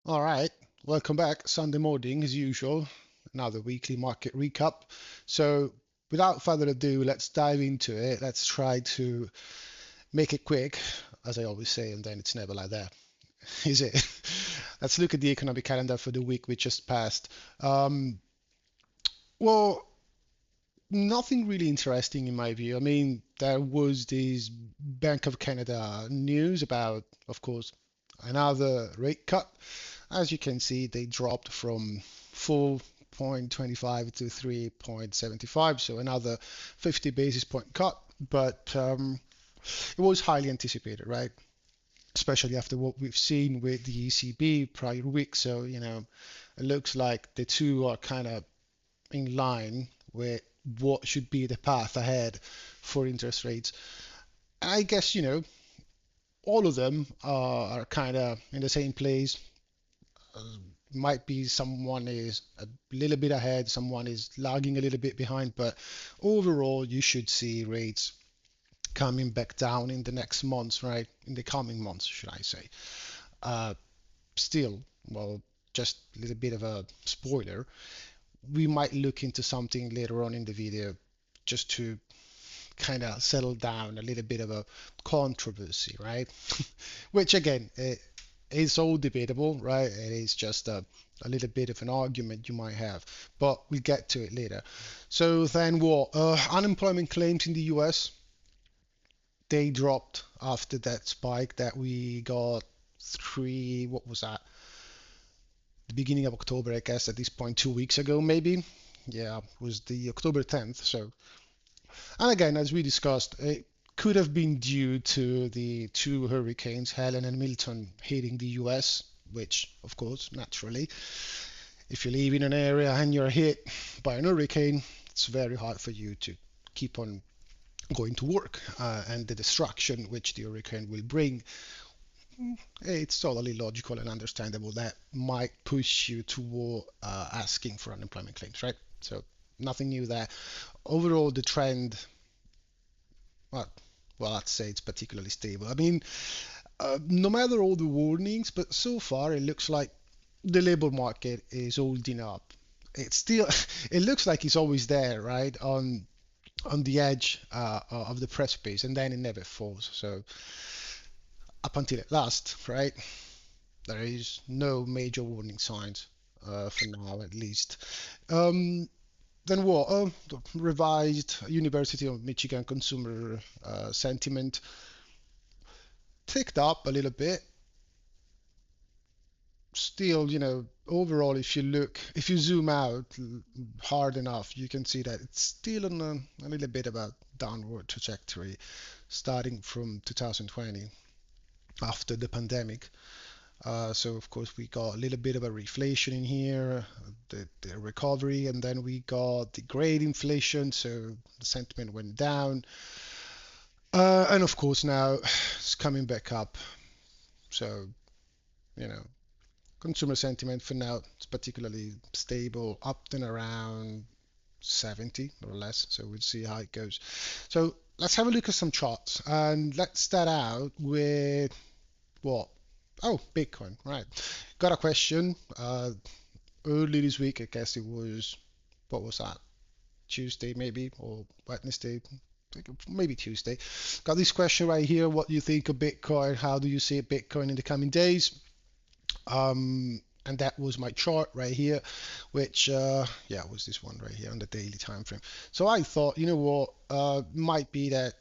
All right, welcome back. Sunday morning, as usual, another weekly market recap. So, without further ado, let's dive into it. Let's try to make it quick, as I always say, and then it's never like that, is it? Let's look at the economic calendar for the week which just passed. Um, well, nothing really interesting in my view. I mean, there was this Bank of Canada news about, of course, another rate cut. As you can see, they dropped from 4.25 to 3.75, so another 50 basis point cut. But it was highly anticipated, right? Especially after what we've seen with the ECB prior week. So, it looks like the two are kind of in line with what should be the path ahead for interest rates. I guess, all of them are kind of in the same place. uh, might be someone is a little bit ahead, someone is lagging a little bit behind, but overall, you should see rates coming back down in the next months, right? In the coming months, should I say. Uh, Still, well, just a little bit of a spoiler, we might look into something later on in the video just to kind of settle down a little bit of a controversy, right? Which again, it's all debatable, right? It is just a little bit of an argument you might have, but we'll get to it later. So then what? Unemployment claims in the US, they dropped after that spike that we got what was that? The beginning of October, I guess, at this point, 2 weeks ago, maybe. Yeah, it was the October 10th. So, and again, as we discussed, it could have been due to the two hurricanes, Helen and Milton, hitting the US, which, of course, naturally, if you live in an area and you're hit by an hurricane, it's very hard for you to keep on going to work. And the destruction which the hurricane will bring, it's totally logical and understandable that might push you toward asking for unemployment claims, right? So nothing new there. Overall, the trend, well, I'd say it's particularly stable. I mean, no matter all the warnings, but so far it looks like the labor market is holding up. It's still, it looks like it's always there, right, on the edge of the precipice, and then it never falls. So up until it lasts, right, there is no major warning signs for now, at least. Um, then what? The revised University of Michigan consumer sentiment ticked up a little bit. Still, overall, if you zoom out hard enough, you can see that it's still on a little bit of a downward trajectory starting from 2020 after the pandemic. So, of course, we got a little bit of a reflation in here, the recovery, and then we got the great inflation, so the sentiment went down. And of course, now it's coming back up. So, you know, consumer sentiment for now is particularly stable, up and around 70 or less. So we'll see how it goes. So let's have a look at some charts and let's start out with what? Oh, Bitcoin, right. Got a question early this week. I guess it was, what was that? Tuesday maybe, or Wednesday, maybe Tuesday. Got this question right here. What do you think of Bitcoin? How do you see Bitcoin in the coming days? And that was my chart right here, which yeah, was this one right here on the daily time frame. So I thought, you know what, might be that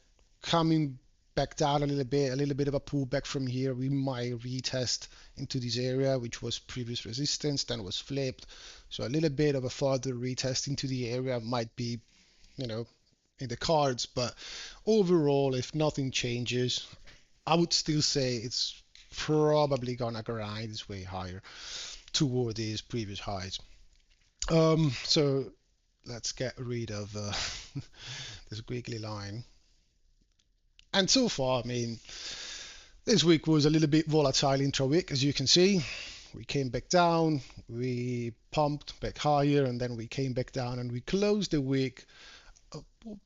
coming back down a little bit of a pullback from here. We might retest into this area, which was previous resistance, then was flipped. So a little bit of a further retest into the area might be, you know, in the cards. But overall, if nothing changes, I would still say it's probably gonna grind its way higher toward these previous highs. So let's get rid of this wiggly line. And so far, I mean, this week was a little bit volatile intra-week, as you can see. We came back down, we pumped back higher, and then we came back down, and we closed the week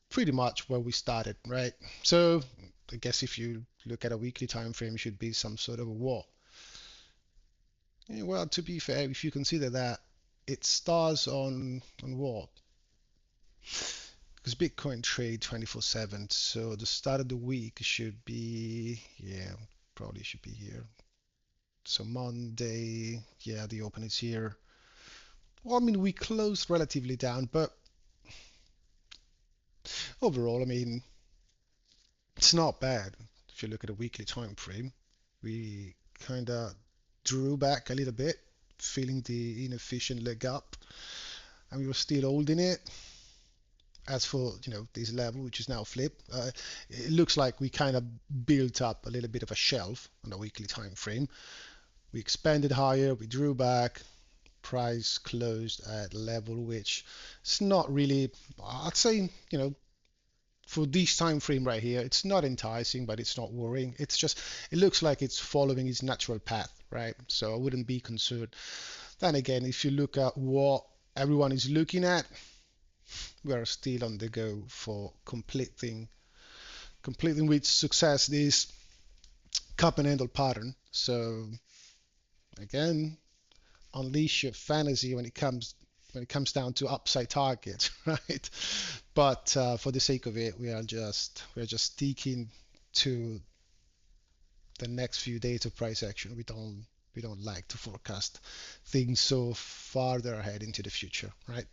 pretty much where we started, right? So I guess if you look at a weekly time frame, it should be some sort of a what? Well, to be fair, if you consider that it starts on what? Because Bitcoin trade 24/7, so the start of the week should be, yeah, probably should be here. So Monday, yeah, the open is here. Well, I mean, we closed relatively down, but overall, I mean, it's not bad. If you look at a weekly time frame, we kind of drew back a little bit, feeling the inefficient leg up, and we were still holding it. As for this level, which is now flipped, it looks like we kind of built up a little bit of a shelf on a weekly time frame. We expanded higher, we drew back, price closed at level which it's not really, I'd say, for this time frame right here, it's not enticing, but it's not worrying. It's just, it looks like it's following its natural path, right? So I wouldn't be concerned. Then again, if you look at what everyone is looking at, we are still on the go for completing with success this cup and handle pattern. So again, unleash your fantasy when it comes down to upside targets, right? But for the sake of it, we are just sticking to the next few days of price action. We don't like to forecast things so farther ahead into the future, right?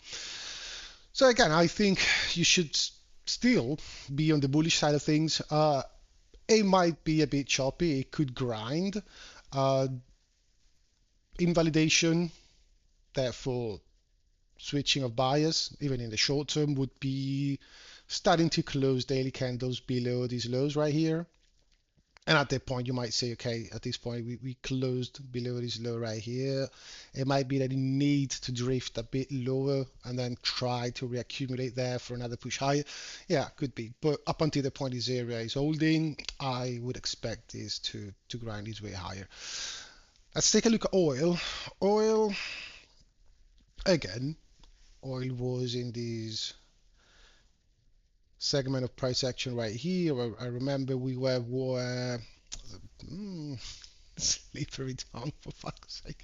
So again, I think you should still be on the bullish side of things. It might be a bit choppy. It could grind. Uh, Invalidation, therefore switching of bias, even in the short term, would be starting to close daily candles below these lows right here. And at that point, you might say, okay, at this point, we closed below this low right here. It might be that it needs to drift a bit lower and then try to reaccumulate there for another push higher. Yeah, could be. But up until the point this area is holding, I would expect this to grind its way higher. Let's take a look at oil. Oil, again, oil was in this segment of price action right here. I remember we were mm, slippery tongue for fuck's sake.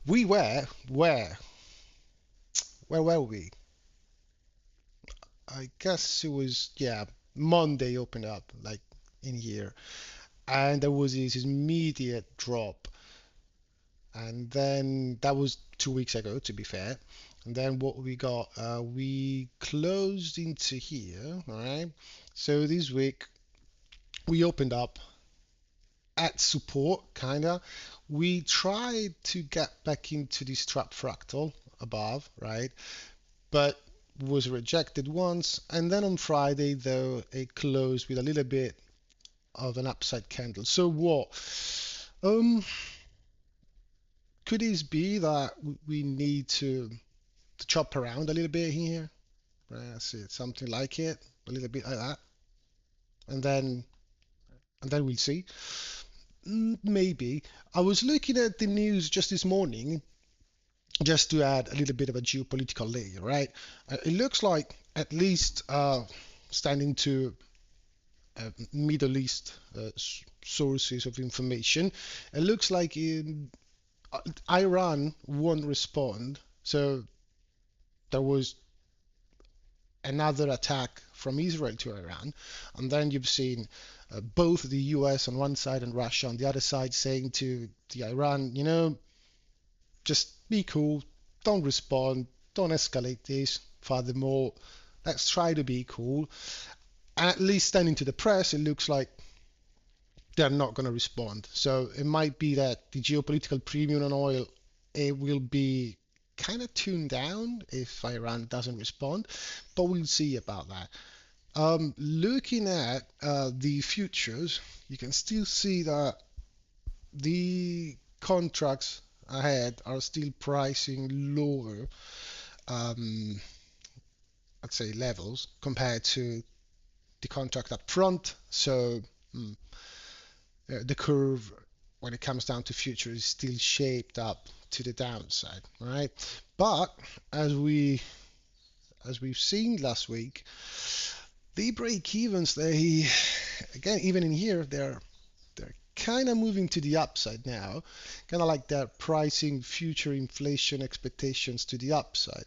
We were where were we? I guess it was, yeah, Monday opened up like in here, and there was this immediate drop, and then that was 2 weeks ago, to be fair. And then what we got, we closed into here, all right? So this week we opened up at support, kinda. We tried to get back into this trap fractal above, right? But was rejected once. And then on Friday, though, it closed with a little bit of an upside candle. So what? Um, could this be that we need to chop around a little bit here? Right, I see something like it, a little bit like that, and then we'll see. Maybe. I was looking at the news just this morning, just to add a little bit of a geopolitical layer, right? It looks like at least standing to Middle East sources of information, it looks like Iran won't respond. So there was another attack from Israel to Iran, and then you've seen both the US on one side and Russia on the other side saying to the Iran, just be cool, don't respond, don't escalate this furthermore, let's try to be cool. And at least standing to the press, it looks like they're not going to respond. So it might be that the geopolitical premium on oil, it will be kind of tuned down if Iran doesn't respond, but we'll see about that. Looking at the futures, you can still see that the contracts ahead are still pricing lower, um, I'd say levels compared to the contract up front. So mm, the curve, when it comes down to futures, is still shaped up to the downside, right? But as we've seen last week, the break evens, they again, even in here, they're kind of moving to the upside now, kind of like that pricing future inflation expectations to the upside.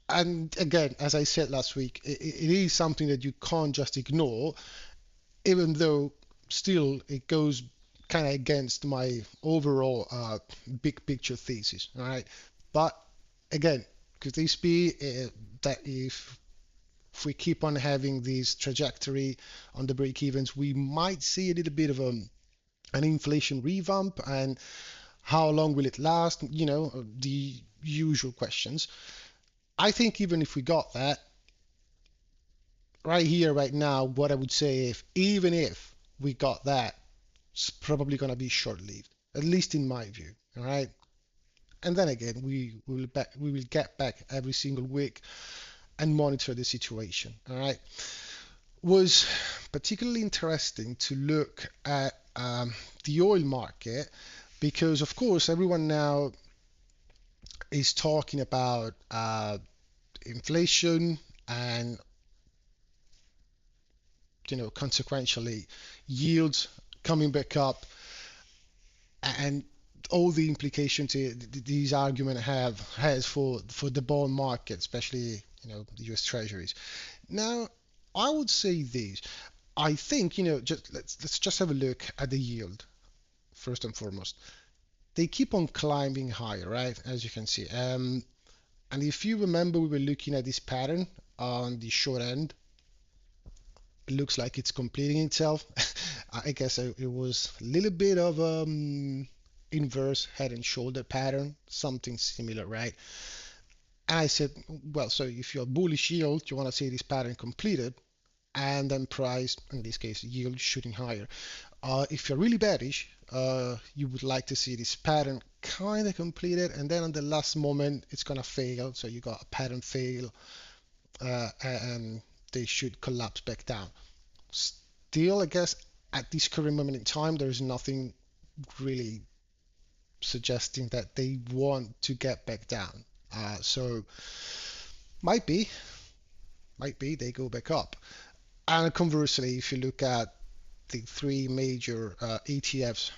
And again, as I said last week, it is something that you can't just ignore, even though still it goes kind of against my overall big picture thesis. All right, but again, could this be that if we keep on having this trajectory on the break evens, we might see a little bit of an inflation revamp, and how long will it last? The usual questions. I think even if we got that right here, right now, what I would say, if even if we got that, it's probably going to be short-lived, at least in my view. All right. And then again, we will get back every single week and monitor the situation. All right. Was particularly interesting to look at the oil market because, of course, everyone now is talking about inflation and consequentially yields coming back up and all the implications these arguments has for the bond market, especially the U.S. Treasuries. Now, I would say this. I think just let's just have a look at the yield first and foremost. They keep on climbing higher, right? As you can see. And if you remember, we were looking at this pattern on the short end. It looks like it's completing itself. I guess it was a little bit of inverse head and shoulder pattern, something similar, right? And I said, well, so if you're bullish yield, you want to see this pattern completed, and then price, in this case, yield shooting higher. If you're really bearish, you would like to see this pattern kind of completed, and then on the last moment, it's gonna fail. So you got a pattern fail, and they should collapse back down. Still, I guess at this current moment in time, there is nothing really suggesting that they want to get back down. So might be, might be they go back up. And conversely, if you look at the three major ETFs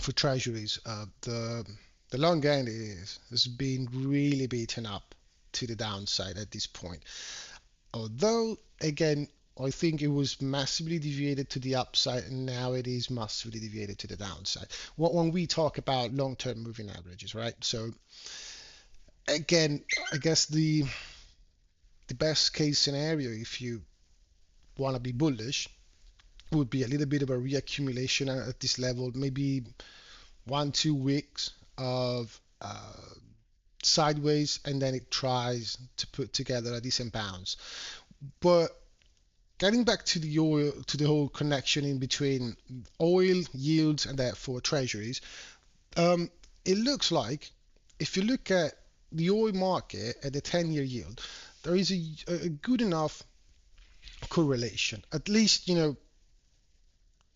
for treasuries, the long end has been really beaten up to the downside at this point. Although, again, I think it was massively deviated to the upside, and now it is massively deviated to the downside. When we talk about long-term moving averages, right? So again, I guess the best case scenario, if you want to be bullish, would be a little bit of a reaccumulation at this level, maybe 1 2 weeks of sideways, and then it tries to put together a decent bounce. But getting back to the oil, to the whole connection in between oil yields and therefore treasuries, um, it looks like if you look at the oil market at the 10-year yield, there is a good enough correlation. At least,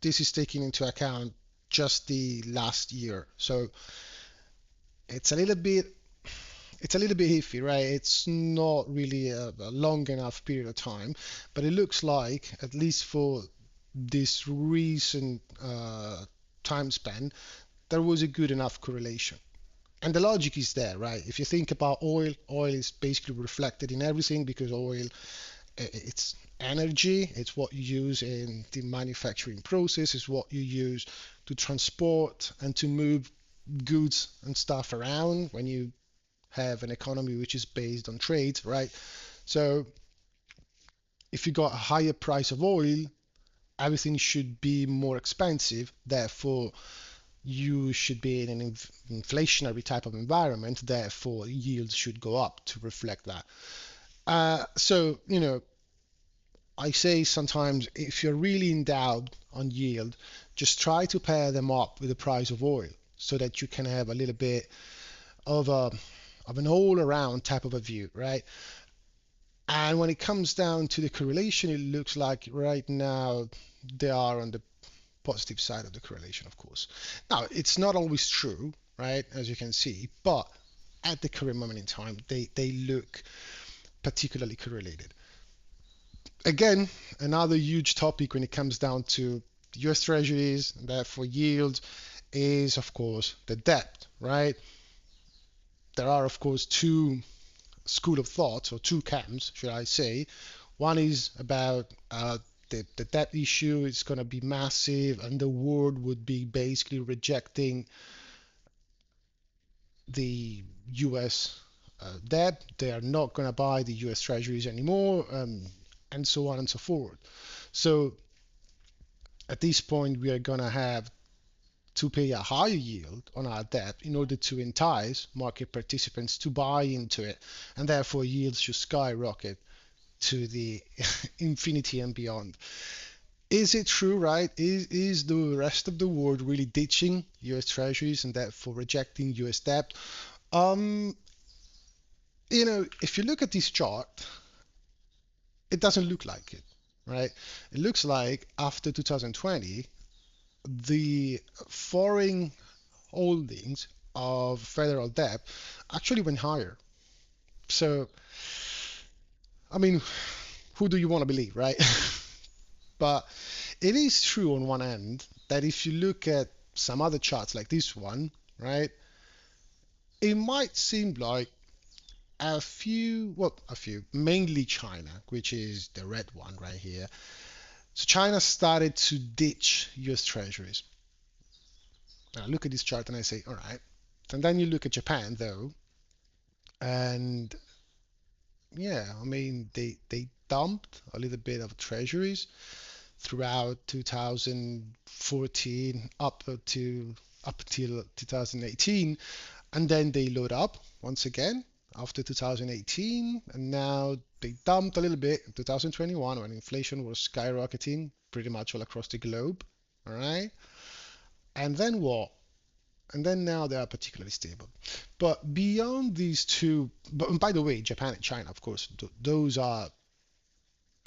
this is taking into account just the last year. So it's a little bit iffy, right? It's not really a long enough period of time, but it looks like at least for this recent time span, there was a good enough correlation. And the logic is there, right? If you think about oil, oil is basically reflected in everything because oil, it's energy, it's what you use in the manufacturing process, it's what you use to transport and to move goods and stuff around when you have an economy which is based on trade, right? So if you got a higher price of oil, everything should be more expensive. Therefore, you should be in an inflationary type of environment. Therefore, yields should go up to reflect that. So, I say sometimes if you're really in doubt on yield, just try to pair them up with the price of oil so that you can have a little bit of an all-around type of a view, right? And when it comes down to the correlation, it looks like right now they are on the positive side of the correlation, of course. Now, it's not always true, right, as you can see, but at the current moment in time, they look particularly correlated. Again, another huge topic when it comes down to the US Treasuries, and therefore yields, is of course the debt, right? There are of course two school of thought, or two camps, should I say. One is about the debt issue is going to be massive, and the world would be basically rejecting the US debt. They are not going to buy the US Treasuries anymore, and so on and so forth. So at this point, we are going to have to pay a higher yield on our debt in order to entice market participants to buy into it, and therefore yields should skyrocket to the infinity and beyond. Is it true, right? Is the rest of the world really ditching US Treasuries and therefore rejecting US debt? Um, if you look at this chart, it doesn't look like it, right? It looks like after 2020, the foreign holdings of federal debt actually went higher. So, I mean, who do you want to believe, right? But it is true on one end that if you look at some other charts like this one, right, it might seem like mainly China, which is the red one right here. So China started to ditch US treasuries. And I look at this chart and I say, all right. And then you look at Japan though, and yeah, I mean they dumped a little bit of treasuries throughout 2014 up till 2018, and then they load up once again after 2018, and now they dumped a little bit in 2021 when inflation was skyrocketing pretty much all across the globe. All right, and then what? And then now they are particularly stable. But beyond these two, but by the way, Japan and China, of course, those are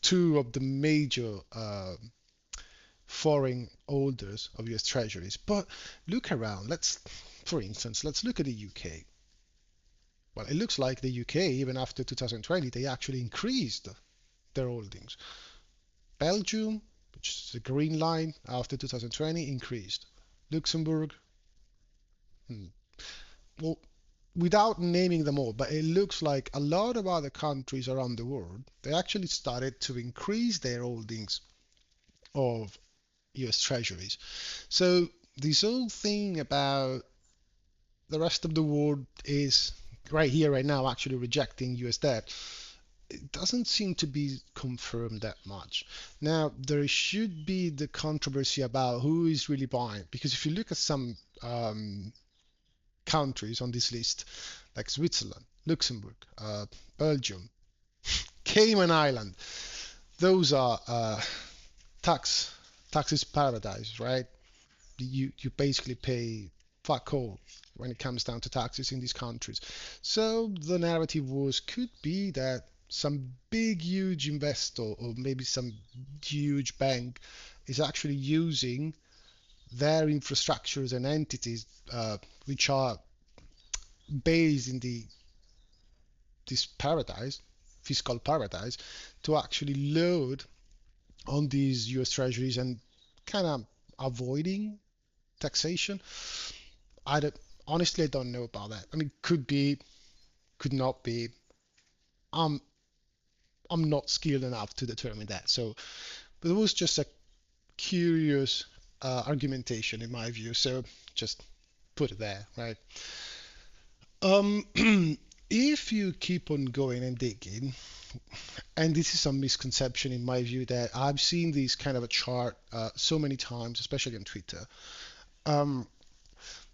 two of the major foreign holders of US treasuries. But look around. For instance, let's look at the UK. Well, it looks like the UK, even after 2020, they actually increased their holdings. Belgium, which is the green line, after 2020 increased. Luxembourg, hmm. Well, without naming them all, but it looks like a lot of other countries around the world, they actually started to increase their holdings of US treasuries. So this whole thing about the rest of the world is right here, right now, actually rejecting US debt, it doesn't seem to be confirmed that much. Now, there should be the controversy about who is really buying, because if you look at some countries on this list, like Switzerland, Luxembourg, Belgium, Cayman Island, those are tax taxes paradise, right? You basically pay fuck all when it comes down to taxes in these countries. So the narrative was could be that some big huge investor or maybe some huge bank is actually using their infrastructures and entities which are based in the this paradise, fiscal paradise, to actually load on these US treasuries and kind of avoiding taxation. I don't, honestly, I don't know about that. I mean, could be, could not be. I'm I'm not skilled enough to determine that. So, but it was just a curious argumentation in my view. So just put it there, right? Um, if you keep on going and digging, and this is a misconception in my view that I've seen this kind of a chart so many times, especially on Twitter. Um,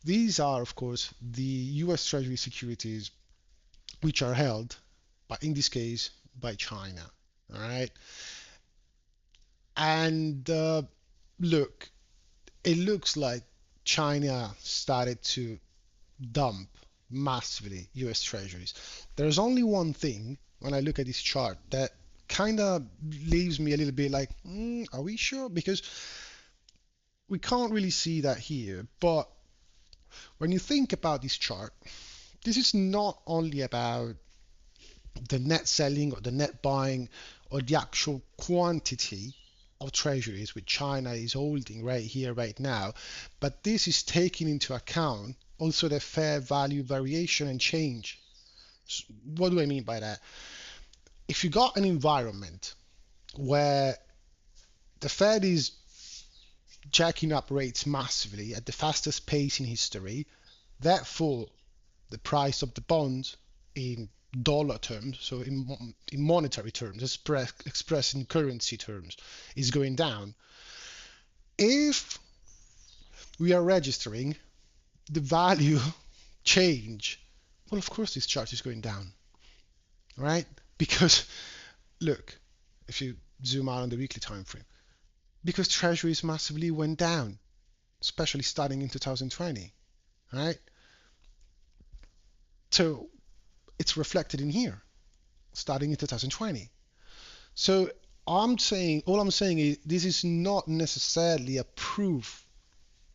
these are, of course, the U.S. Treasury securities which are held, but in this case, by China. All right. And look, it looks like China started to dump massively US treasuries. There's only one thing when I look at this chart that kind of leaves me a little bit like, are we sure? Because we can't really see that here. But when you think about this chart, this is not only about the net selling or the net buying or the actual quantity of treasuries which China is holding right here, right now. But this is taking into account also the fair value variation and change. What do I mean by that? If you got an environment where the Fed is jacking up rates massively at the fastest pace in history, therefore the price of the bonds in dollar terms, so in monetary terms, expressed in currency terms, is going down. If we are registering the value change, well, of course, this chart is going down, right? Because look, if you zoom out on the weekly time frame, because treasuries massively went down, especially starting in 2020, right? So it's reflected in here, starting in 2020. So all I'm saying is this is not necessarily a proof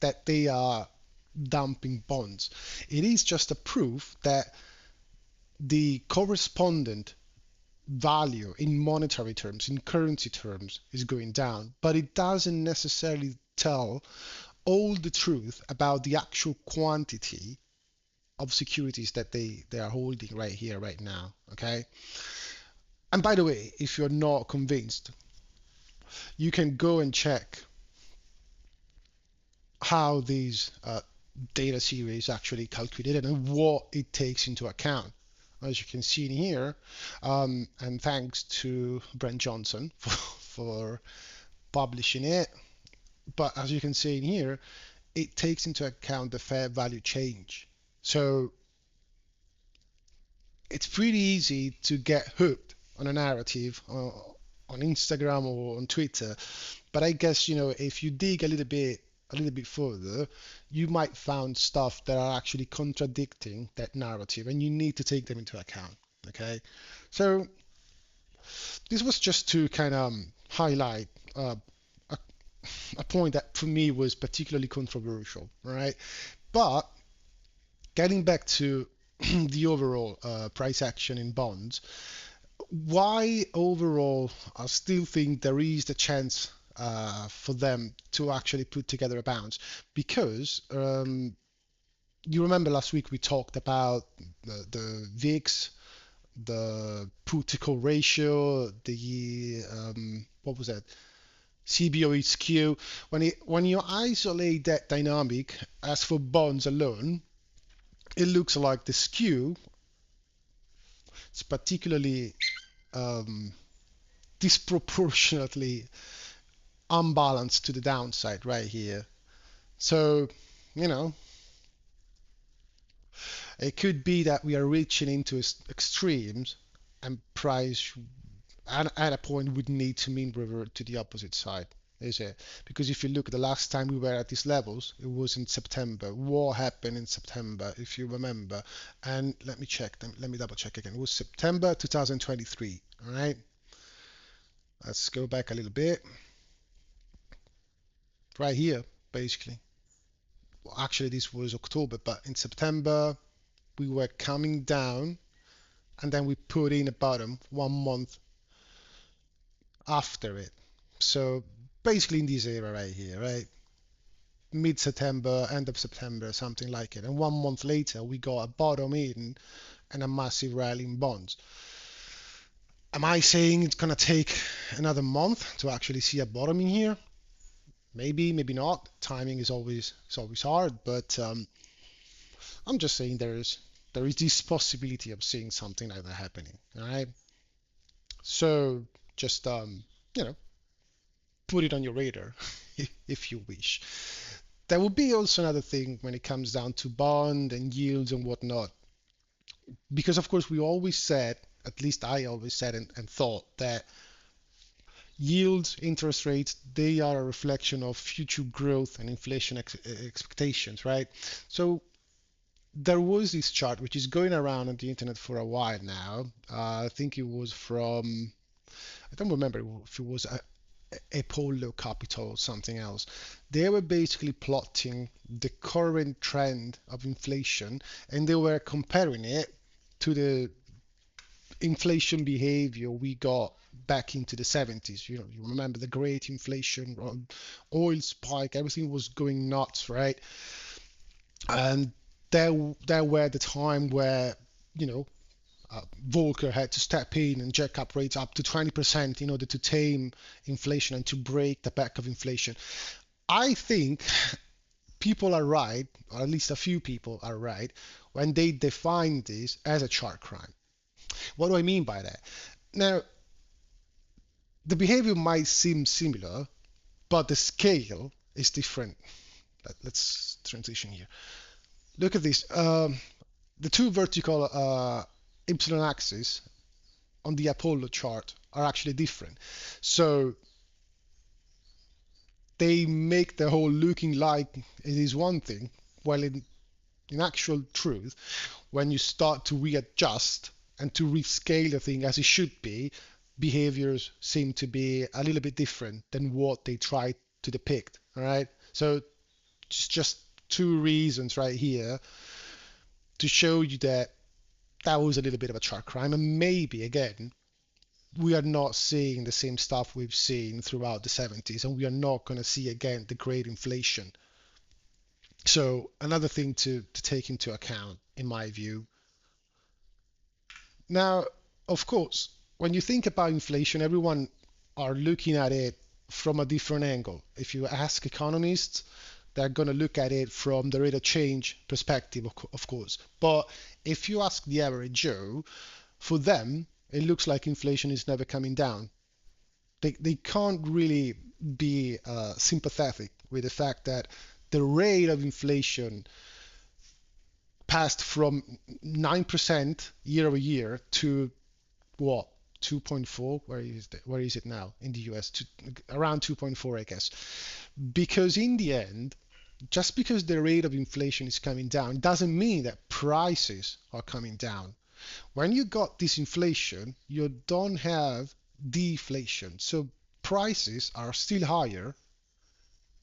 that they are dumping bonds. It is just a proof that the correspondent value in monetary terms, in currency terms, is going down, but it doesn't necessarily tell all the truth about the actual quantity of securities that they are holding right here, right now. Okay. And by the way, if you're not convinced, you can go and check how these data series actually calculated and what it takes into account. As you can see in here, and thanks to Brent Johnson for publishing it. But as you can see in here, it takes into account the fair value change. So it's pretty easy to get hooked on a narrative on Instagram or on Twitter. But I guess, if you dig a little bit further, you might find stuff that are actually contradicting that narrative, and you need to take them into account. Okay, so this was just to kind of highlight a, a point that for me was particularly controversial, right? But getting back to the overall price action in bonds, why overall I still think there is the chance for them to actually put together a bounce, because you remember last week we talked about the VIX, the put to call ratio, the what was that? CBOE skew. When you isolate that dynamic, as for bonds alone, it looks like the skew is particularly um, disproportionately unbalanced to the downside right here. So, you know, it could be that we are reaching into extremes, and price at a point would need to mean revert to the opposite side, is it? Because if you look at the last time we were at these levels, it was in September. What happened in September, if you remember? And let me check. Let me double check again. It was September 2023. All right. Let's go back a little bit. Right here, basically. Well, actually, this was October, but in September we were coming down, and then we put in a bottom 1 month after it. So basically in this area right here, right? Mid-September, end of September, something like it. And 1 month later, we got a bottom in and a massive rally in bonds. Am I saying it's gonna take another month to actually see a bottom in here? Maybe, maybe not. Timing is always hard, but I'm just saying there is this possibility of seeing something like that happening. All right. So just you know, put it on your radar if you wish. There will be also another thing when it comes down to bond and yields and whatnot, because of course we always said, at least I always said and thought that yields, interest rates, they are a reflection of future growth and inflation expectations, right? So there was this chart which is going around on the internet for a while now. I think it was from, I don't remember if it was Apollo Capital or something else. They were basically plotting the current trend of inflation, and they were comparing it to the inflation behavior we got back into the 70s. You remember the great inflation, oil spike, everything was going nuts, right? And there were the time where, you know, Volcker had to step in and jack up rates up to 20% in order to tame inflation and to break the back of inflation. I think people are right, or at least a few people are right, when they define this as a chart crime. What do I mean by that? Now, the behavior might seem similar, but the scale is different. Let's transition here. Look at this. The two vertical epsilon axes on the Apollo chart are actually different. So they make the whole looking like it is one thing, while in actual truth, when you start to readjust and to rescale the thing as it should be, behaviors seem to be a little bit different than what they try to depict. All right. So it's just two reasons right here to show you that that was a little bit of a chart crime, and maybe again we are not seeing the same stuff we've seen throughout the 70s, and we are not going to see again the great inflation. So another thing to take into account, in my view. Now, of course, when you think about inflation, everyone are looking at it from a different angle. If you ask economists, they're going to look at it from the rate of change perspective, of course. But if you ask the average Joe, for them, it looks like inflation is never coming down. They can't really be sympathetic with the fact that the rate of inflation passed from 9% year over year to what, 2.4? Where is it now in the US? Around 2.4, I guess. Because in the end, just because the rate of inflation is coming down doesn't mean that prices are coming down. When you got this inflation, you don't have deflation. So prices are still higher,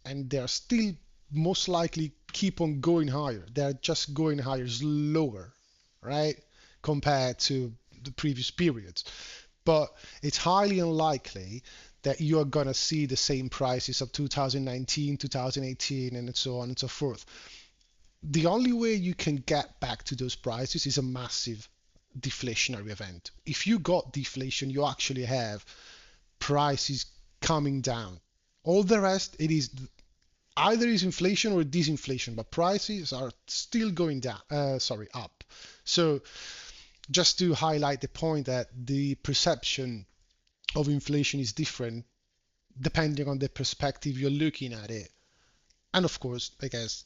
and they're still most likely keep on going higher. They're just going higher slower, right? Compared to the previous periods. But it's highly unlikely that you are going to see the same prices of 2019, 2018, and so on and so forth. The only way you can get back to those prices is a massive deflationary event. If you got deflation, you actually have prices coming down. All the rest, it is either is inflation or disinflation, but prices are still going down, sorry, up. So just to highlight the point that the perception of inflation is different depending on the perspective you're looking at it. And of course, I guess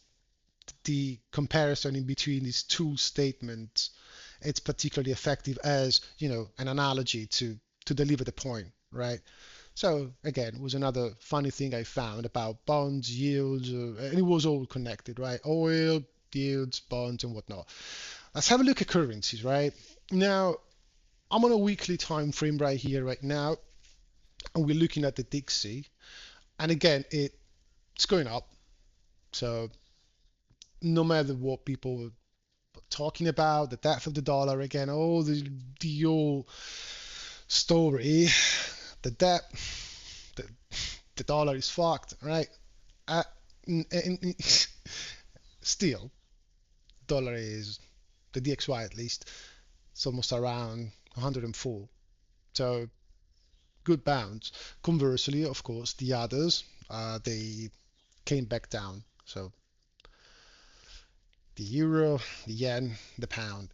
the comparison in between these two statements, it's particularly effective as, an analogy to deliver the point, right? So again, it was another funny thing I found about bonds, yields, and it was all connected, right? Oil, yields, bonds, and whatnot. Let's have a look at currencies, right? Now, I'm on a weekly time frame right here, right now, and we're looking at the Dixie, and again, it's going up. So no matter what people are talking about, the death of the dollar again, oh, the old story, the debt, the, the dollar is fucked, right? Uh, Still, dollar is the DXY at least. It's almost around 104. So good bounce. Conversely, of course, the others they came back down. So the euro, the yen, the pound.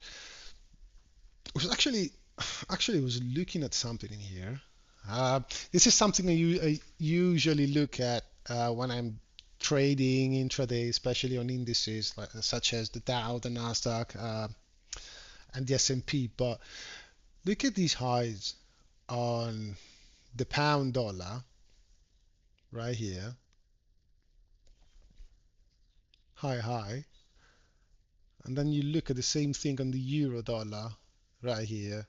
I was actually was looking at something in here. Uh, this is something I usually look at when I'm trading intraday, especially on indices such as the Dow, the Nasdaq, and the S&P. But look at these highs on the pound dollar right here, high, and then you look at the same thing on the euro dollar right here,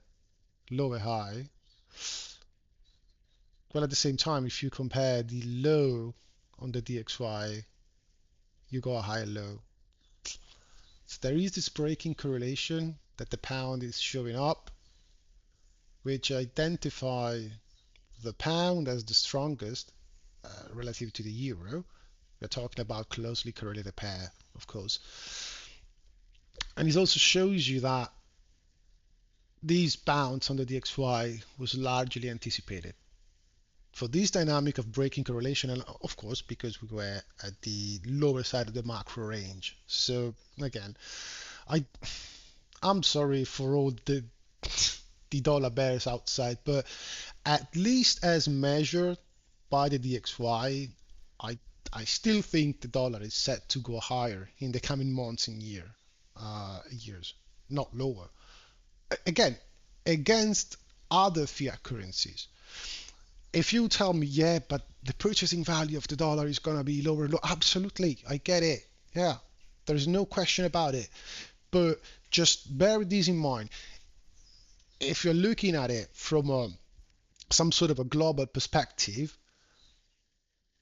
lower high. Well, at the same time, if you compare the low on the DXY, you got a higher low. So there is this breaking correlation that the pound is showing up, which identify the pound as the strongest relative to the euro. We're talking about closely correlated pair, of course. And it also shows you that these bounce on the DXY was largely anticipated. For this dynamic of breaking correlation, and of course, because we were at the lower side of the macro range. So again, I I'm sorry for all the dollar bears outside, but at least as measured by the DXY, I I still think the dollar is set to go higher in the coming months and years, not lower. Again, against other fiat currencies. If you tell me, yeah, but the purchasing value of the dollar is gonna be lower, absolutely, I get it. Yeah, there's no question about it. But just bear this in mind. If you're looking at it from some sort of a global perspective,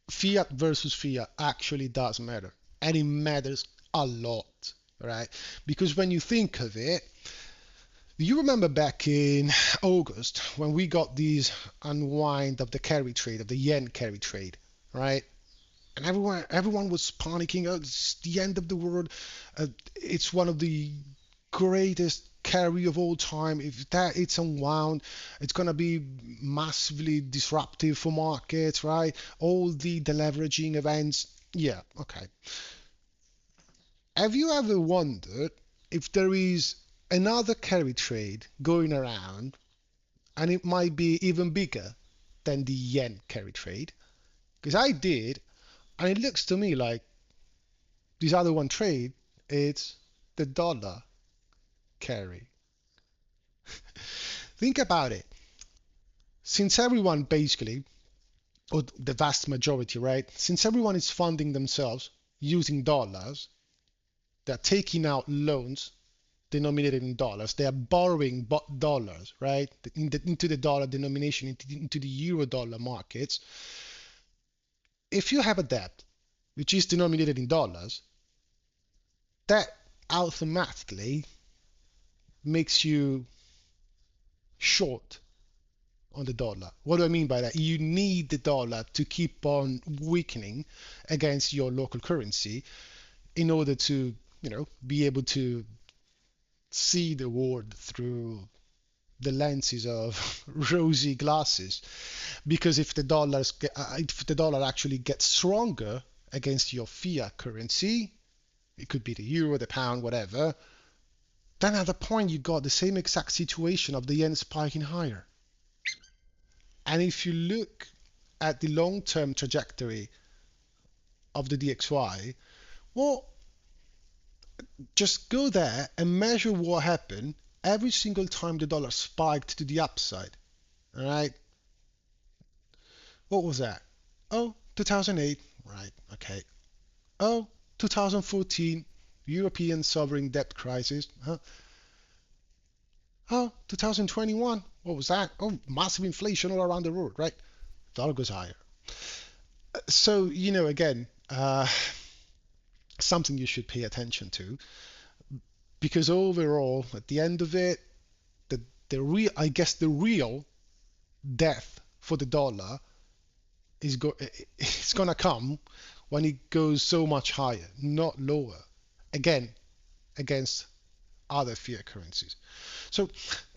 fiat versus fiat actually does matter. And it matters a lot, right? Because when you think of it, do you remember back in August when we got these unwind of the carry trade, of the yen carry trade, right? And everyone was panicking. Oh, it's the end of the world. It's one of the greatest carry of all time. If that it's unwound, it's gonna be massively disruptive for markets, right? All the deleveraging events. Yeah, okay. Have you ever wondered if there is another carry trade going around and it might be even bigger than the yen carry trade? Because I did, and it looks to me like this other one trade, it's the dollar carry. Think about it. Since everyone basically, or the vast majority, right? Since everyone is funding themselves using dollars, they're taking out loans denominated in dollars. They are borrowing dollars, right? Into the dollar denomination, into the euro dollar markets. If you have a debt which is denominated in dollars, that automatically makes you short on the dollar. What do I mean by that? You need the dollar to keep on weakening against your local currency in order to, be able to see the world through the lenses of rosy glasses. Because if the dollar actually gets stronger against your fiat currency, it could be the euro, the pound, whatever, then at the point you got the same exact situation of the yen spiking higher. And if you look at the long-term trajectory of the DXY, well, just go there and measure what happened every single time the dollar spiked to the upside. All right, what was that? Oh, 2008, right? Okay. Oh, 2014, European sovereign debt crisis. Huh? Oh, 2021, what was that? Oh, massive inflation all around the world, right? Dollar goes higher. So, again, something you should pay attention to because overall, at the end of it, I guess the real death for the dollar it's gonna come when it goes so much higher, not lower. Again, against other fiat currencies. So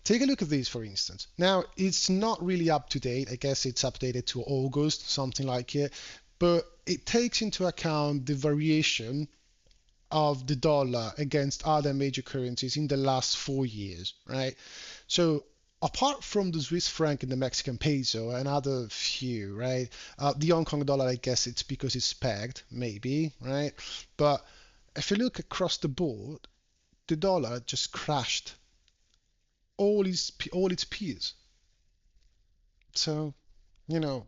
take a look at these, for instance. Now, it's not really up to date. I guess it's updated to August, something like it. But it takes into account the variation of the dollar against other major currencies in the last 4 years, right? So apart from the Swiss franc and the Mexican peso and other few, right? The Hong Kong dollar, I guess it's because it's pegged, maybe, right? But if you look across the board, the dollar just crashed all its peers. So, you know,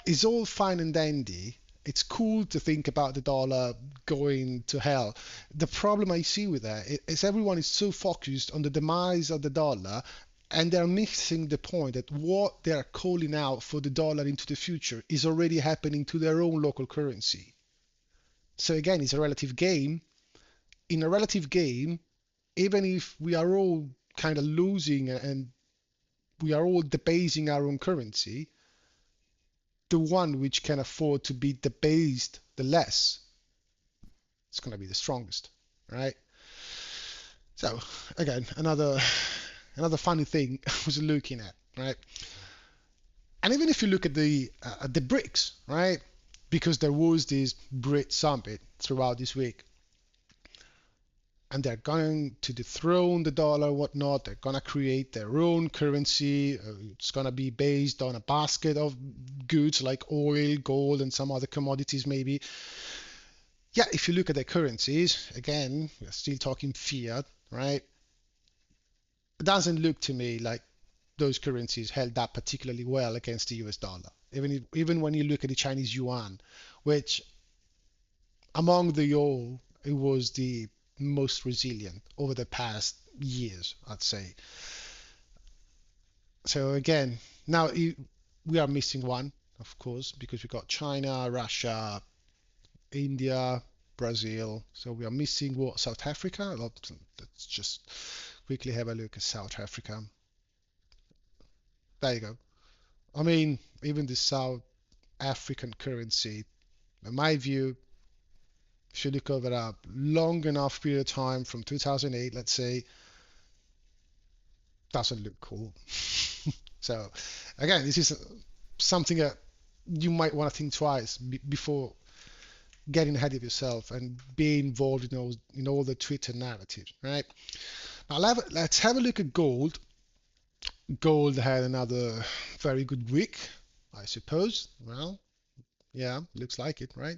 it's all fine and dandy. It's cool to think about the dollar going to hell. The problem I see with that is everyone is so focused on the demise of the dollar and they're missing the point that what they're calling out for the dollar into the future is already happening to their own local currency. So again, it's a relative game. In a relative game, even if we are all kind of losing and we are all debasing our own currency, the one which can afford to be debased the less, it's going to be the strongest, right? So again, another funny thing I was looking at, right? And even if you look at the BRICS, right? Because there was this BRIC summit throughout this week, and they're going to dethrone the dollar, whatnot. They're gonna create their own currency. It's gonna be based on a basket of goods like oil, gold, and some other commodities, maybe. Yeah, if you look at their currencies, again, we're still talking fiat, right? It doesn't look to me like those currencies held up particularly well against the US dollar. Even when you look at the Chinese yuan, which among the all, it was the most resilient over the past years, I'd say. So again, now we are missing one, of course, because we got China, Russia, India, Brazil. So we are missing what, South Africa? Let's just quickly have a look at South Africa. There you go. I mean, even the South African currency, in my view, if you look over a long enough period of time from 2008, let's say, doesn't look cool. So again, this is something that you might want to think twice before getting ahead of yourself and be involved in all the Twitter narratives, right? Now let's have a look at gold. Gold had another very good week, I suppose. Well, yeah, looks like it, right?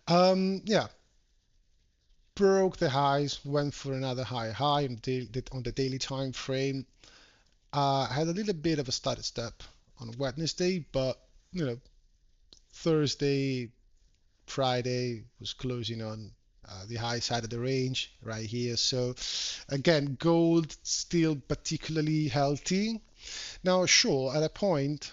Yeah, broke the highs, went for another high on the daily time frame. Had a little bit of a stutter step on Wednesday, but you know, Thursday, Friday was closing on the high side of the range right here. So again, gold still particularly healthy. Now, sure, at a point,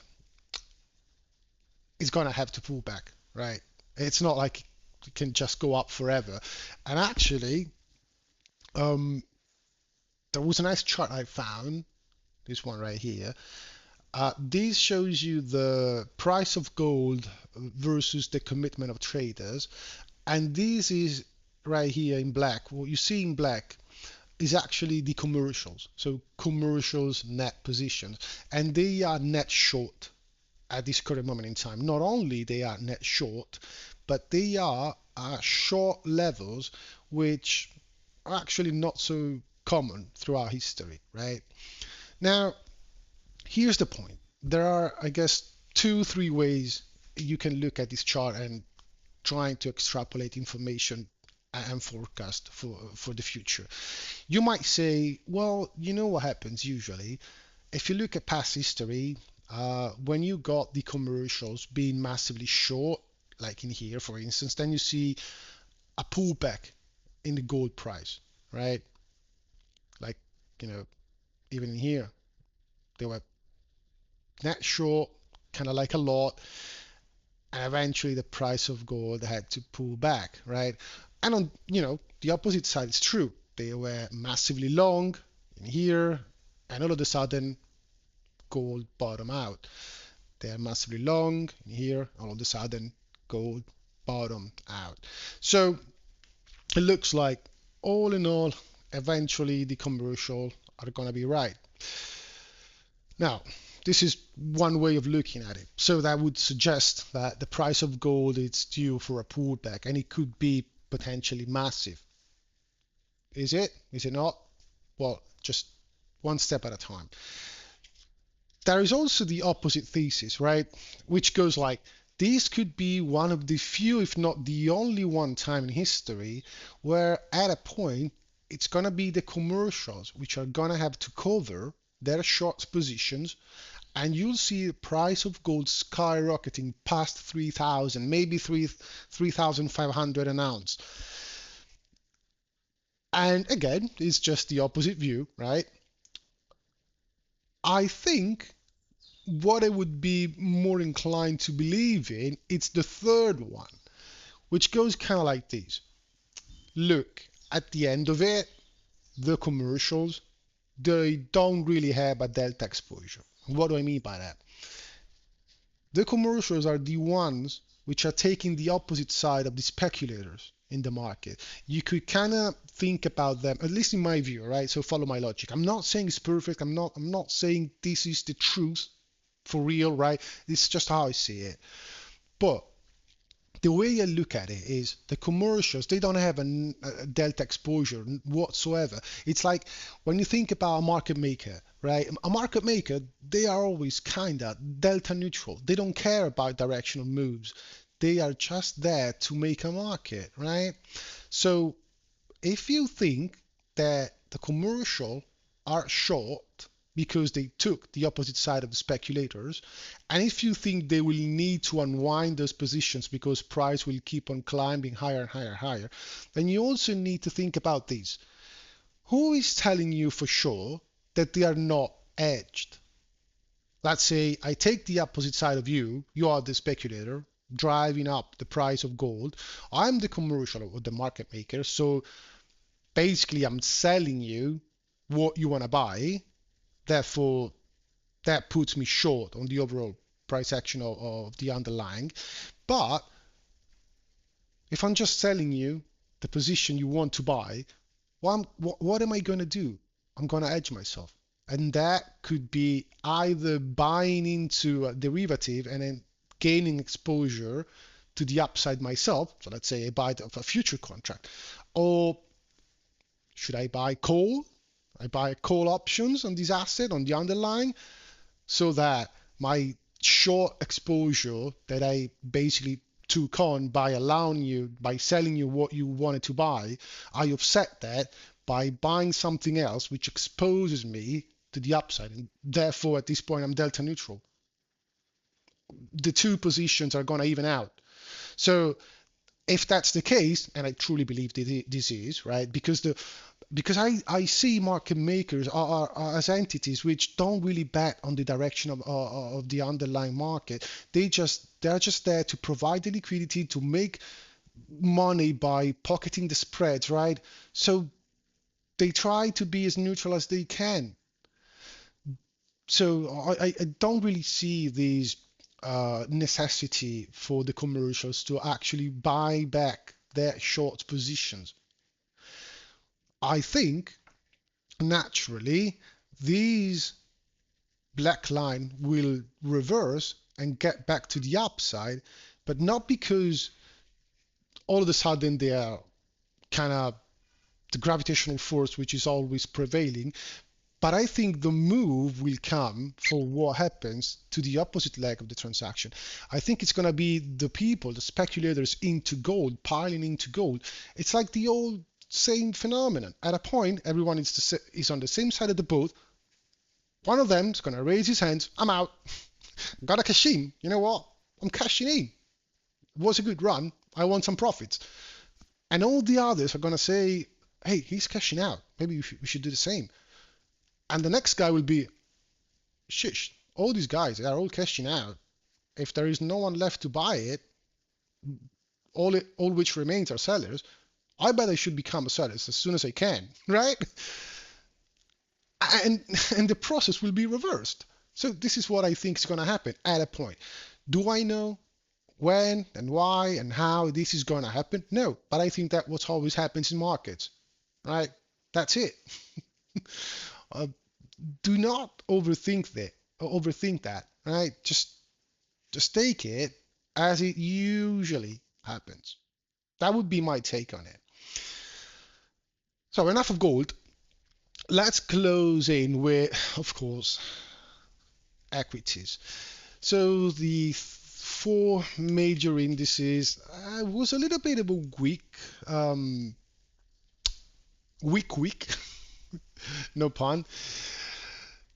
it's gonna have to pull back, right? It's not like it can just go up forever. And actually, um, there was a nice chart I found, this one right here. This shows you the price of gold versus the commitment of traders. And this is right here in black. What you see in black is actually the commercials. So commercials net positions. And they are net short at this current moment in time. Not only they are net short, but they are short levels which are actually not so common throughout history, right? Now, here's the point. There are, I guess, two, three ways you can look at this chart and trying to extrapolate information and forecast for the future. You might say, well, you know what happens usually. If you look at past history, when you got the commercials being massively short, like in here, for instance, then you see a pullback in the gold price, right? Like, you know, even in here, they were net short, kind of like a lot, and eventually the price of gold had to pull back, right? And on, the opposite side is true. They were massively long in here, and all of a sudden, gold bottom out. They are massively long in here, all of a sudden, gold bottom out. So it looks like, all in all, eventually the commercial are going to be right. Now, this is one way of looking at it. So that would suggest that the price of gold is due for a pullback, and it could be potentially massive. Is it? Is it not? Well, just one step at a time. There is also the opposite thesis, right? Which goes like, this could be one of the few, if not the only one time in history where at a point it's going to be the commercials which are going to have to cover their short positions, and you'll see the price of gold skyrocketing past 3,000, maybe 3,500 an ounce. And again, it's just the opposite view, right? I think what I would be more inclined to believe in, it's the third one, which goes kind of like this. Look, at the end of it, the commercials, they don't really have a delta exposure. What do I mean by that? The commercials are the ones which are taking the opposite side of the speculators in the market. You could kind of think about them, at least in my view, right? So follow my logic. I'm not saying it's perfect. I'm not saying this is the truth for real, right? It's just how I see it. But the way I look at it is the commercials, they don't have a delta exposure whatsoever. It's like when you think about a market maker, right? A market maker, they are always kind of delta neutral. They don't care about directional moves. They are just there to make a market, right? So if you think that the commercial are short because they took the opposite side of the speculators, and if you think they will need to unwind those positions because price will keep on climbing higher and higher and higher, then you also need to think about this. Who is telling you for sure that they are not edged? Let's say I take the opposite side of you, you are the speculator driving up the price of gold. I'm the commercial or the market maker, so basically I'm selling you what you want to buy. Therefore, that puts me short on the overall price action of the underlying. But if I'm just selling you the position you want to buy, what am I going to do? I'm going to hedge myself. And that could be either buying into a derivative and then gaining exposure to the upside myself. So let's say I buy a future contract. Or should I buy call? I buy call options on this asset, on the underlying, so that my short exposure that I basically took on by allowing you, by selling you what you wanted to buy, I offset that by buying something else which exposes me to the upside. And therefore, at this point, I'm delta neutral. The two positions are going to even out. So if that's the case, and I truly believe this is, right, because I see market makers are as entities which don't really bet on the direction of the underlying market. They're just there to provide the liquidity to make money by pocketing the spreads, right? So they try to be as neutral as they can. So I don't really see these necessity for the commercials to actually buy back their short positions. I think naturally these black line will reverse and get back to the upside, but not because all of a sudden they are kind of the gravitational force which is always prevailing. But I think the move will come for what happens to the opposite leg of the transaction. I think it's going to be the people, the speculators into gold, piling into gold. It's like the old same phenomenon. At a point, everyone is on the same side of the boat. One of them is going to raise his hands. I'm out. Got to cash in. You know what? I'm cashing in. It was a good run. I want some profits. And all the others are going to say, hey, he's cashing out. Maybe we should do the same. And the next guy will be, shish, all these guys are all cashing out. If there is no one left to buy it, all which remains are sellers. I bet I should become a seller as soon as I can, right? And and the process will be reversed. So this is what I think is going to happen at a point. Do I know when and why and how this is going to happen? No, but I think that what always happens in markets, right? That's it. uh, do not overthink that, right? Just take it as it usually happens. That would be my take on it. So enough of gold. Let's close in with, of course, equities. So the four major indices was a little bit of a weak, no pun.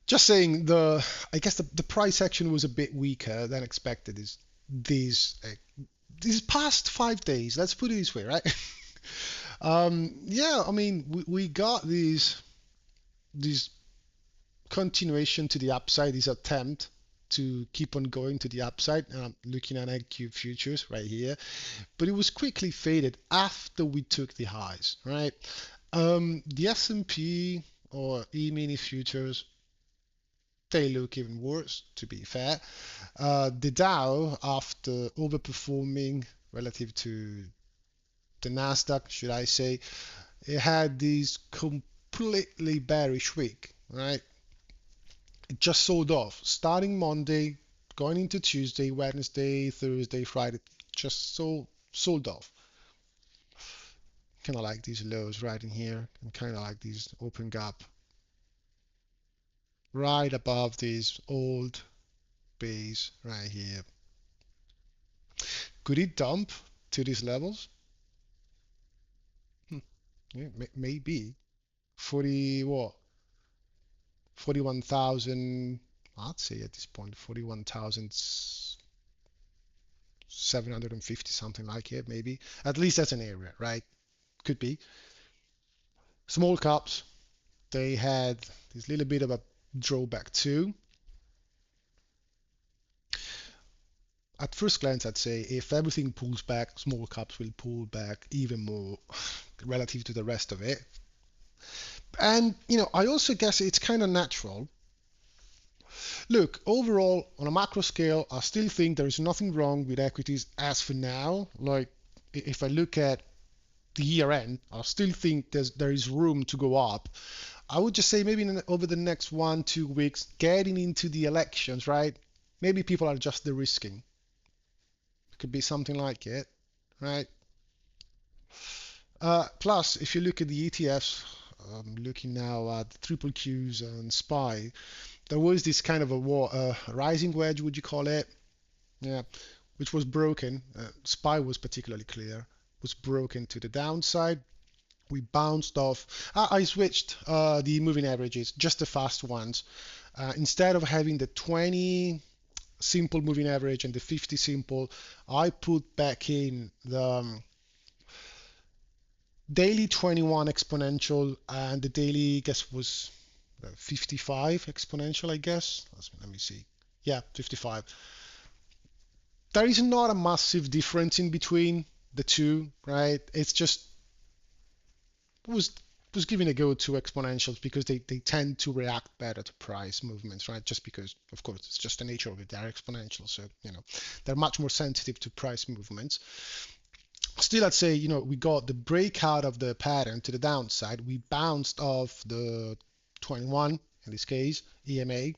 Just saying I guess the price action was a bit weaker than expected. Is these past 5 days? Let's put it this way, right? Yeah, I mean we got these continuation to the upside, this attempt to keep on going to the upside. Looking at NQ futures right here, but it was quickly faded after we took the highs, right? The S&P. or E-mini futures, they look even worse, to be fair. The Dow, after overperforming relative to the Nasdaq, should I say, it had this completely bearish week, right? It just sold off starting Monday, going into Tuesday, Wednesday, Thursday, Friday, just sold off. Kind of like these lows right in here, and kind of like these open gap right above these old base right here. Could it dump to these levels? Hmm. Yeah, maybe 40 what? 41,000. I'd say at this point 41,750, something like it, maybe. At least that's an area, right? Could be. Small caps, they had this little bit of a drawback too. At first glance, I'd say if everything pulls back, small caps will pull back even more relative to the rest of it. And, I also guess it's kind of natural. Look, overall, on a macro scale, I still think there is nothing wrong with equities as for now. Like, if I look at the year end, I still think there is room to go up. I would just say maybe over the next 1, 2 weeks, getting into the elections, right? Maybe people are just de-risking. It could be something like it, right? Plus, if you look at the ETFs, looking now at triple Qs and SPY, there was this kind of a rising wedge, would you call it? Yeah, which was broken. SPY was particularly clear, was broken to the downside. We bounced off. I switched the moving averages, just the fast ones. Instead of having the 20 simple moving average and the 50 simple, I put back in the daily 21 exponential and the daily, I guess, was 55 exponential, I guess. Let me see. Yeah, 55. There is not a massive difference in between the two, right? It's just was was giving a go to exponentials because they tend to react better to price movements, right? Just because, of course, it's just the nature of it. They're exponential, so they're much more sensitive to price movements. Still, I'd say we got the breakout of the pattern to the downside. We bounced off the 21 in this case EMA.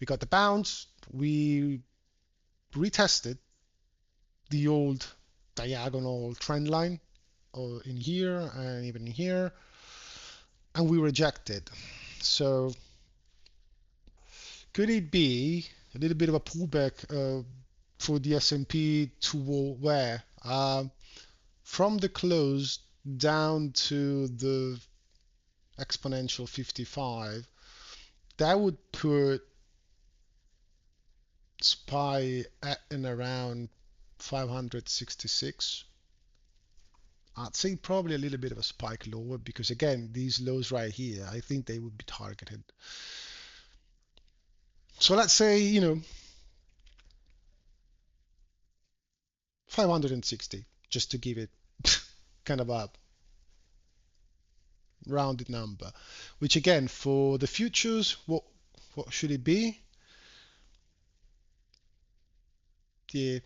We got the bounce. We retested the old diagonal trend line in here and even in here, and we rejected. So could it be a little bit of a pullback for the S&P to where? From the close down to the exponential 55, that would put SPY at and around 566. I'd say probably a little bit of a spike lower because again, these lows right here, I think they would be targeted. So let's say, 560, just to give it kind of a rounded number, which again, for the futures, what should it be? Yeah,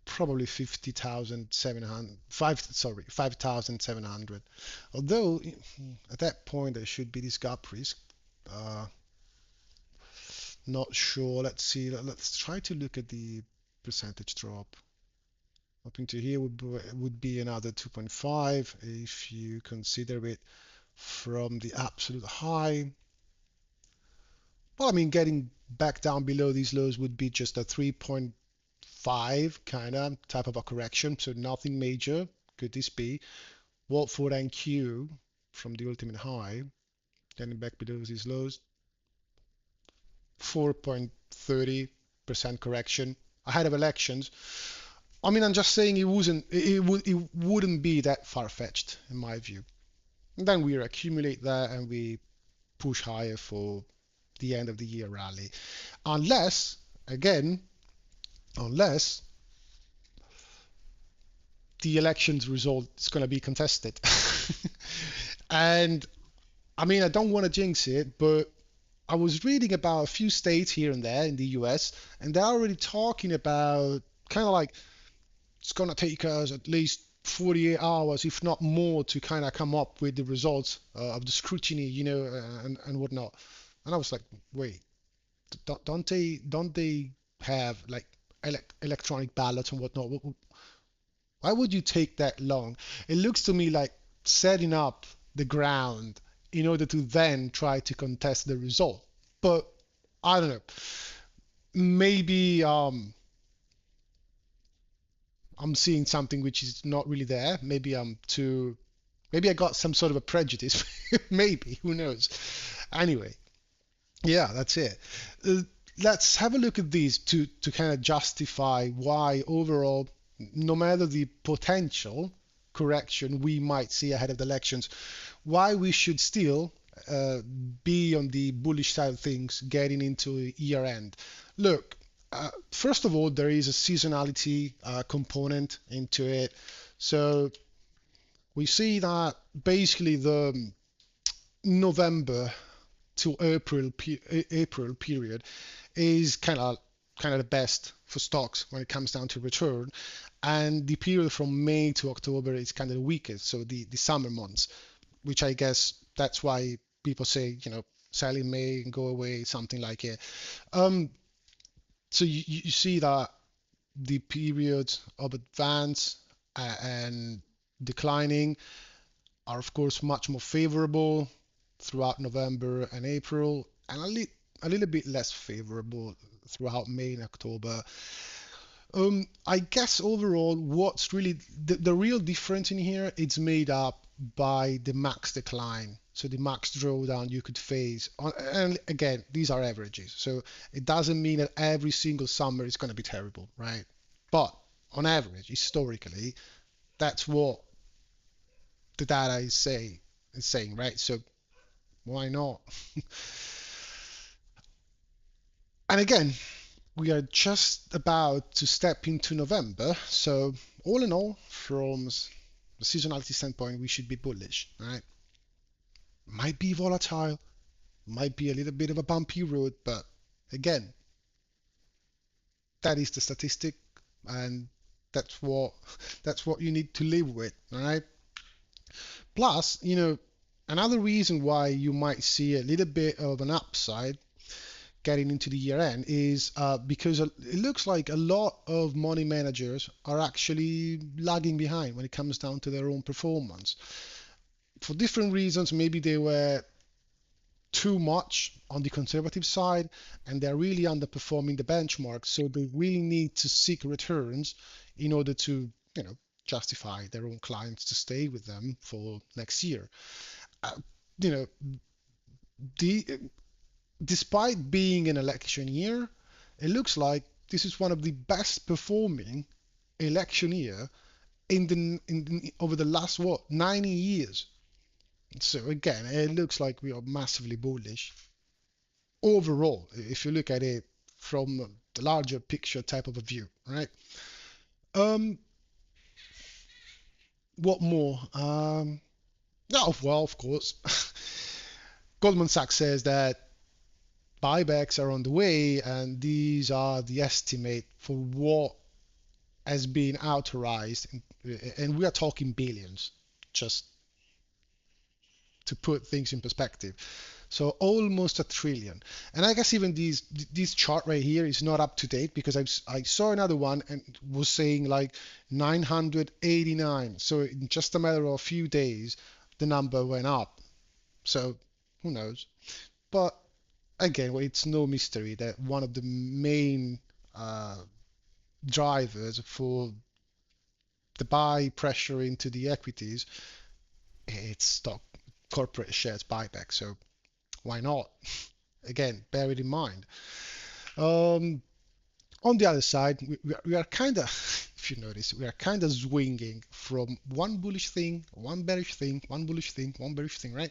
probably 50,700, 5,700. Although at that point there should be this gap risk. Uh, Not sure. Let's see. Let's try to look at the percentage drop. Up into here would be another 2.5 if you consider it from the absolute high. Well, I mean, getting back down below these lows would be just a 3.5 kind of type of a correction, so nothing major. Could this be? What for NQ from the ultimate high, getting back below these lows, 4.30% correction ahead of elections. I mean, I'm just saying it wouldn't be that far-fetched in my view. And then we accumulate that and we push higher for the end of the year rally. Unless, again, unless the elections result is going to be contested. And I mean, I don't want to jinx it, but I was reading about a few states here and there in the US, and they're already talking about kind of like it's going to take us at least 48 hours, if not more, to kind of come up with the results of the scrutiny, and whatnot. And I was like, wait, don't they have like electronic ballots and whatnot? Why would you take that long? It looks to me like setting up the ground in order to then try to contest the result. But I don't know. Maybe I'm seeing something which is not really there. Maybe I got some sort of a prejudice. Maybe, who knows? Anyway, yeah, that's it. Uh, let's have a look at these to kind of justify why overall, no matter the potential correction we might see ahead of the elections, why we should still uh, be on the bullish side of things getting into year end. Look, first of all, there is a seasonality component into it. So we see that basically the November to April period is kind of the best for stocks when it comes down to return, and the period from May to October is kind of the weakest, so the summer months, which I guess that's why people say, sell in May and go away, something like it. Um, so you see that the periods of advance and declining are of course much more favorable throughout November and April, and a little bit less favorable throughout May and October. I guess overall, what's really the real difference in here, it's made up by the max decline. So the max drawdown you could face, and again, these are averages. So it doesn't mean that every single summer is going to be terrible, right? But on average, historically, that's what the data is saying, right? So why not? And again, we are just about to step into November, so all in all, from the seasonality standpoint, we should be bullish, right? Might be volatile, might be a little bit of a bumpy road, but again, that is the statistic, and that's what that's what you need to live with, all right? Plus, another reason why you might see a little bit of an upside getting into the year end is because it looks like a lot of money managers are actually lagging behind when it comes down to their own performance. For different reasons, maybe they were too much on the conservative side and they're really underperforming the benchmark. So they really need to seek returns in order to, justify their own clients to stay with them for next year. Uh, you know, the despite being an election year, it looks like this is one of the best performing election year over the last 90 years. So again, it looks like we are massively bullish overall if you look at it from the larger picture type of a view, right? Um, what more? Oh, well, of course, Goldman Sachs says that buybacks are on the way, and these are the estimate for what has been authorized, and we are talking billions, just to put things in perspective. So almost a trillion. And I guess even this chart right here is not up to date because I saw another one and was saying like 989. So in just a matter of a few days, the number went up. So who knows? But again, well, it's no mystery that one of the main uh, drivers for the buy pressure into the equities, it's stock corporate shares buyback. So why not? Again, bear it in mind. Um, on the other side, we are kind of, if you notice, we are kind of swinging from one bullish thing, one bearish thing, one bullish thing, one bearish thing, right?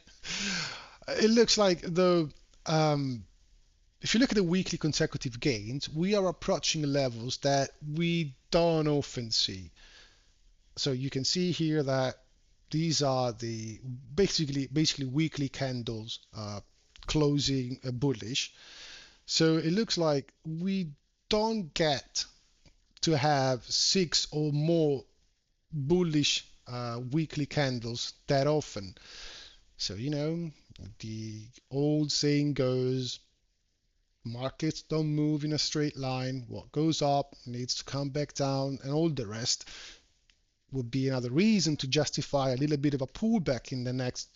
It looks like if you look at the weekly consecutive gains, we are approaching levels that we don't often see. So you can see here that These are the basically weekly candles closing bullish. So it looks like we don't get to have six or more bullish weekly candles that often. So, the old saying goes, markets don't move in a straight line. What goes up needs to come back down, and all the rest would be another reason to justify a little bit of a pullback in the next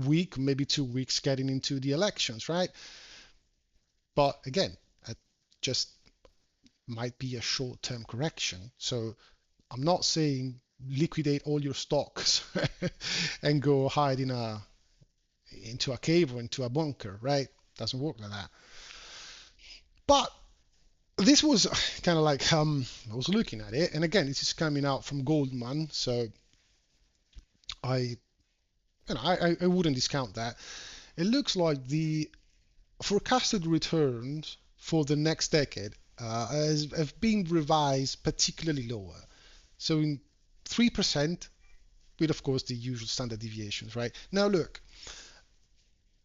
week, maybe 2 weeks, getting into the elections, right? But again, it just might be a short-term correction. So I'm not saying liquidate all your stocks and go hide into a cave or into a bunker, right? Doesn't work like that. But this was kind of like I was looking at it, and again, this is coming out from Goldman, so I I wouldn't discount that. It looks like the forecasted returns for the next decade have been revised particularly lower. So in 3%, with of course the usual standard deviations, right? Now look,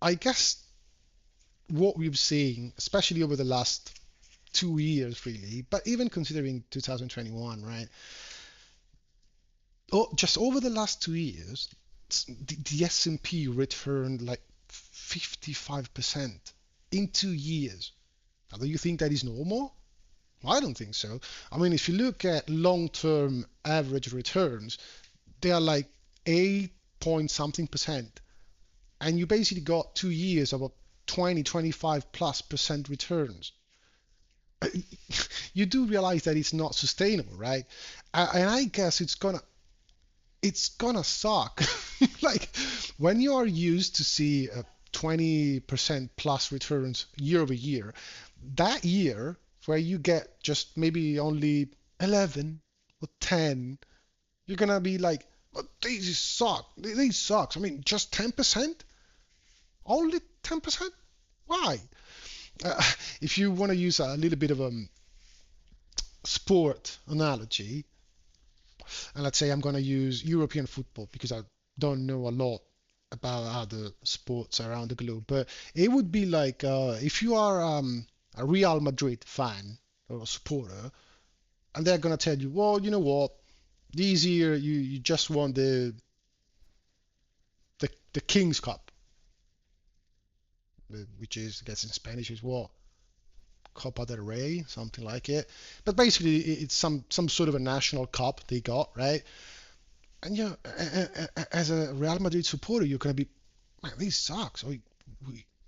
I guess what we've seen, especially over the last 2 years, really, but even considering 2021, right? Oh, just over the last 2 years, the S&P returned like 55% in 2 years. Now, do you think that is normal? I don't think so. I mean, if you look at long-term average returns, they are like 8 point something percent. And you basically got 2 years of a 20, 25 plus percent returns. You do realize that it's not sustainable, right? And I guess it's gonna suck. Like when you are used to see 20% plus returns year over year, that year where you get just maybe only 11 or 10, you're gonna be like, oh, these suck. These sucks. I mean, just 10%? Only 10%? Why? Uh, if you want to use a little bit of a sport analogy, and let's say I'm going to use European football because I don't know a lot about other sports around the globe, but it would be like if you are a Real Madrid fan or a supporter, and they're going to tell you, well, you know what, this year you just won the King's Cup, which is, I guess in Spanish is what? Copa del Rey, something like it. But basically, it's some sort of a national cup they got, right? And yeah, as a Real Madrid supporter, you're gonna be, man, this sucks. We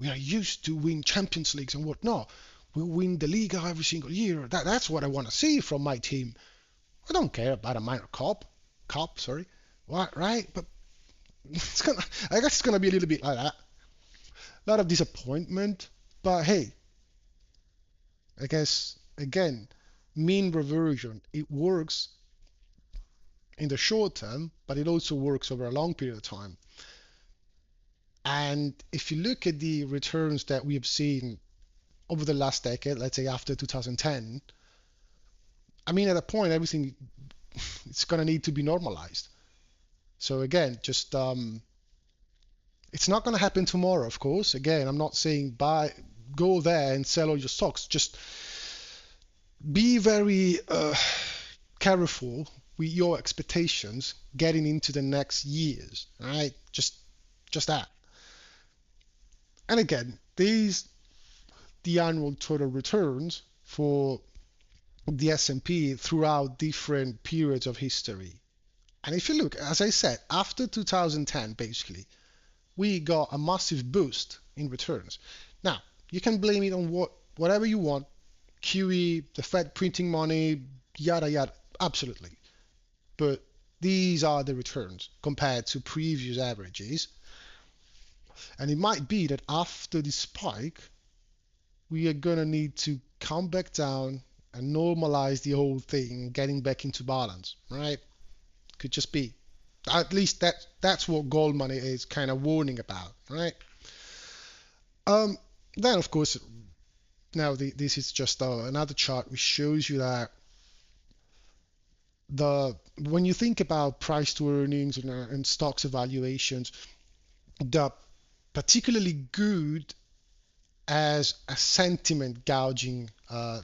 are used to win Champions Leagues and whatnot. We win the Liga every single year. That's what I want to see from my team. I don't care about a minor cup, sorry. What, right? But it's gonna, I guess it's gonna be a little bit like that. A lot of disappointment, but hey, I guess again, mean reversion. It works in the short term, but it also works over a long period of time. And if you look at the returns that we have seen over the last decade, let's say after 2010, I mean, at a point, everything it's going to need to be normalized. So again, just it's not going to happen tomorrow, of course. Again, I'm not saying go there and sell all your stocks. Just be very careful with your expectations getting into the next years. All right, just that. And again, these the annual total returns for the S&P throughout different periods of history. And if you look, as I said, after 2010, basically, we got a massive boost in returns. Now, you can blame it on whatever you want, QE, the Fed printing money, yada yada, absolutely. But these are the returns compared to previous averages. And it might be that after the spike, we are gonna need to come back down and normalize the whole thing, getting back into balance, right? Could just be. At least that's what Goldman is kind of warning about, right? Um, then of course, now this is just another chart which shows you that the when you think about price to earnings and stocks evaluations, they're particularly good as a sentiment gouging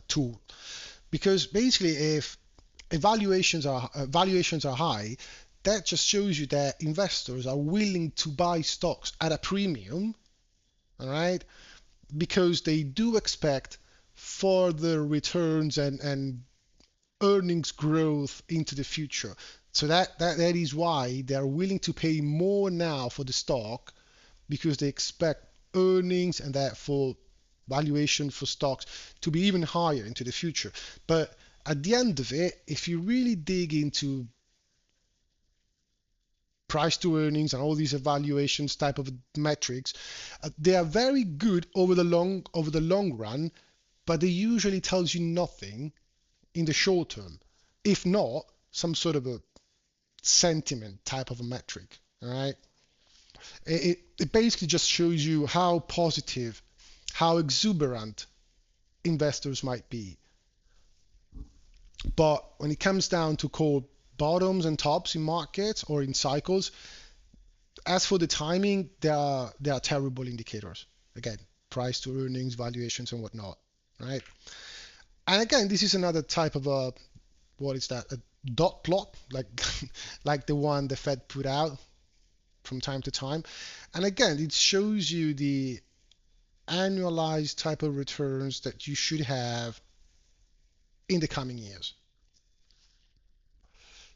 tool, because basically if valuations are high, that just shows you that investors are willing to buy stocks at a premium, all right, because they do expect further returns and earnings growth into the future. So that is why they are willing to pay more now for the stock, because they expect earnings and therefore valuation for stocks to be even higher into the future. But at the end of it, if you really dig into price to earnings and all these evaluations type of metrics, they are very good over the long run, but they usually tells you nothing in the short term, if not some sort of a sentiment type of a metric. All right, it basically just shows you how positive, how exuberant investors might be. But when it comes down to call bottoms and tops in markets or in cycles, as for the timing, they are terrible indicators. Again, price to earnings, valuations, and whatnot, right? And again, this is another type of a, what is that? A dot plot, like like the one the Fed put out from time to time. And again, it shows you the annualized type of returns that you should have in the coming years.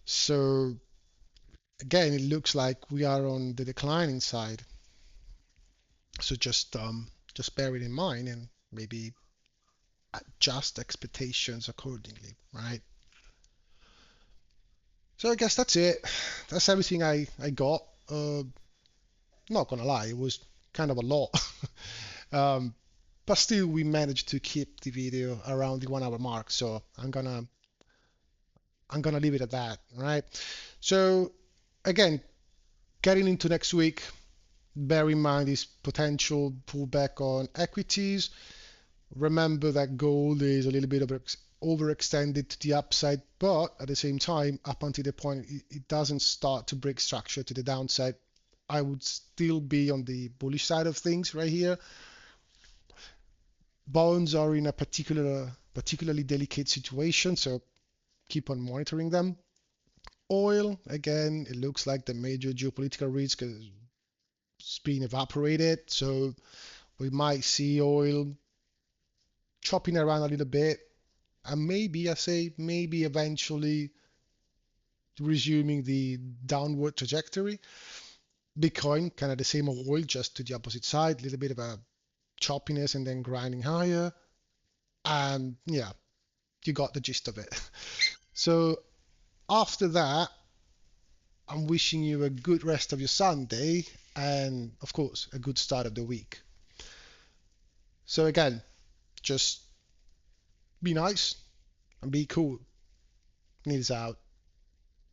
So again, it looks like we are on the declining side. So just bear it in mind and maybe adjust expectations accordingly, right? So I guess that's it. That's everything I got. Not gonna lie, it was kind of a lot. um, but still, we managed to keep the video around the 1 hour mark. So I'm gonna leave it at that, right? So again, getting into next week, bear in mind this potential pullback on equities. Remember that gold is a little bit overextended to the upside, but at the same time, up until the point it doesn't start to break structure to the downside, I would still be on the bullish side of things right here. Bonds are in a particularly delicate situation, so keep on monitoring them. Oil, again, it looks like the major geopolitical risk has been evaporated, so we might see oil chopping around a little bit, and maybe I say maybe eventually resuming the downward trajectory. Bitcoin, kind of the same old oil, just to the opposite side, a little bit of a choppiness and then grinding higher. And yeah, you got the gist of it. So after that, I'm wishing you a good rest of your Sunday and, of course, a good start of the week. So again, just be nice and be cool. Needs out.